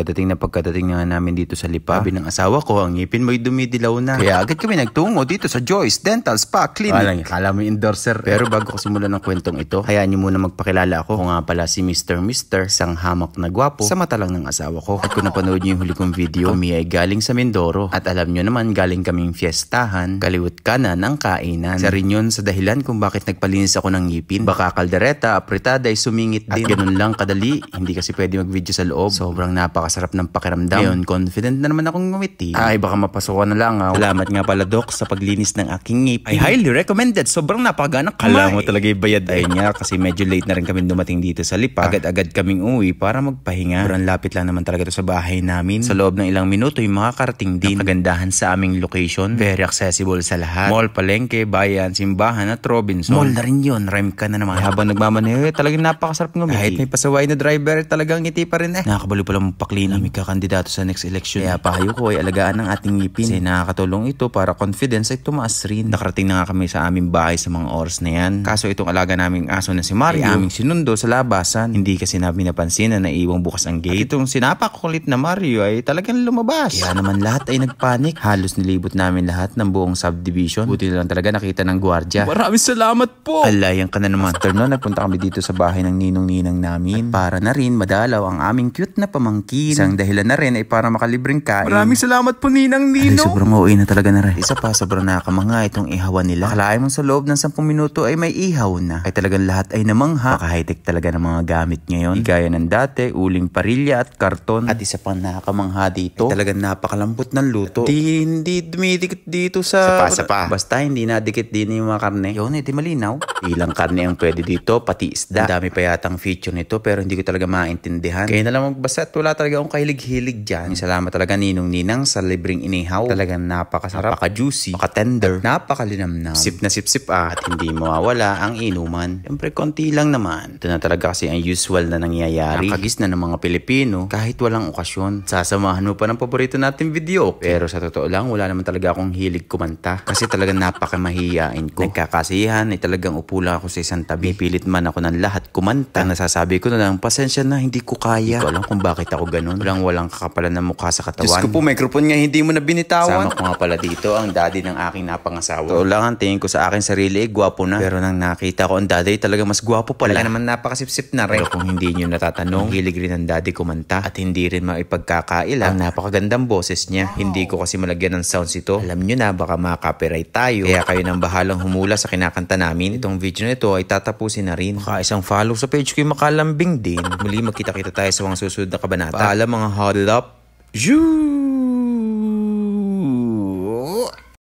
pagkadating na namin dito sa Lipa, sabi ng asawa ko, ang ngipin mo'y dumidilaw na. Kaya agad kami nagtungo dito sa Joyce Dental Spa Clinic. Kala mo endorser. Pero bago ko simulan ng kwentong ito, hayaan niyo muna magpakilala ako. Ako nga pala si Mr. isang hamak na gwapo sa mata lang ng asawa ko. At kung napanood niyo yung huli kong video, kami ay galing sa Mindoro. At alam niyo naman, galing kaming fiestahan, kaliwat kanan ng kainan. Isa rin yun sa dahilan kung bakit nagpalinis ako ng ngipin. Baka kaldereta, apritada ay sumingit din. At ganun lang kadali, hindi kasi pwede mag-video sa loob. Sobrang napakasarap ng pakiramdam. Ngayon, confident na naman akong ngumiti. Ay, baka mapasukan na lang. Salamat nga pala, Doc, sa paglinis ng aking ngipin. Ay, highly recommended. Sobrang napakagana kamay. Alam mo talaga ibayad. Ayun nga, kasi medyo late na rin kami dumating dito sa Lipa. Agad-agad kaming uwi para magpahinga. Sobrang lapit lang naman talaga to sa bahay namin. Sa loob ng ilang minuto, yung makakarating din. Ang kagandahan sa aming location, very accessible sa lahat. Mall, palengke, bayan, simbahan at Robinson. Mall na rin yun. Rhyme ka na naman. Habang nagmamaneho, talagang napakasarap ngumiti. Kahit may pasaway na driver, talagang ngiti pa rin eh. Nakakabalo pala magpaklina. Kami kakandidato sa next election. Kaya pahayo ko ay alagaan ng ating ngipin. Kasi nakakatulong ito para confidence ay tumaas rin. Nakarating na nga kami sa aming bahay sa mga oras na yan. Kaso itong alaga naming aso na si Mario ay aming sinundo sa labasan. Hindi kasi namin napansin na naiwang bukas ang gate. At itong sinapakulit na Mario ay talagang lumabas. Kaya naman lahat ay nagpanik. Halos nilibot namin lahat ng buong subdivision. Buti na lang talaga nakita ng gwardya. Maraming salamat po! Alayan ka na naman. After nun, nagpunta kami dito sa bahay ng ninong-ninang namin. At para na rin madalaw ang aming cute na pamangkin. Isang dahilan na rin ay para makalibreng kain. Maraming salamat po, Ninang Nino. Ay, sobrang uuwi na talaga na rin. Isa pa, sobrang nakakamanga itong ihawan nila. Akalain mo sa loob ng 10 minuto ay may ihaw na. Ay talagang lahat ay namangha. Paka-high-tech talaga ng mga gamit ngayon. Di gaya ng dati, uling parilya at karton. At isa pang nakakamangha dito, ay talagang napakalambot ng luto. Hindi dumidikit dito sa... Sapa. Basta hindi nadikit din yung mga karne. Yun, di malinaw. Ilang karne ang pwede dito, pati isda. Ang dami pa yatang feature nito pero hindi ko talaga maintindihan. Kaya na lang magbasa at wala talaga akong kahilig-hilig dyan. Salamat talaga Ninong-Ninang sa libreng inihaw. Talagang napakasarap, napaka-juicy, napaka-tender, napakalinamnam. Sip na sip-sip at hindi mawawala ang inuman. Siyempre konti lang naman. Ito na talaga kasi ang usual na nangyayari. Nakagis na ng mga Pilipino kahit walang okasyon. Sasamahan mo pa ng paborito nating video. Pero sa totoo lang, wala naman talaga akong hilig kumanta. Kasi talagang napakamahiyain ko. Nagkakasiyahan ay talagang upo lang ako sa isang tabi. Pilit man ako ng lahat kumanta. Ang nasasabi ko na lang, pasensya na, hindi ko kaya. Hindi ko alam kung bakit ako ganun. Walang kakapalan ng mukha sa katawan. Diyos ko po, microphone nga hindi mo na binitawan. Sama ko nga pala dito ang daddy ng aking napangasawa. So lang ang tingin ko sa akin sarili, gwapo na. Pero nang nakita ko ang daddy, talaga mas gwapo pala. Talaga naman napakasipsip na rin. Pero kung hindi nyo natatanong, hilig rin ang daddy kumanta. At hindi rin maipagkakaila ang napakagandang boses niya. Hindi ko kasi malagyan ng sounds ito. Alam nyo na, baka makaka-copyright tayo. Kaya kayo nang bahalang humula sa kinakanta namin. Itong video na ito ay tatapusin na rin. Baka isang follow sa page ko yung makalambing din. Muli magkita-kita tayo sa mga susunod na kabanata. Paalam mga hold up. Yoo!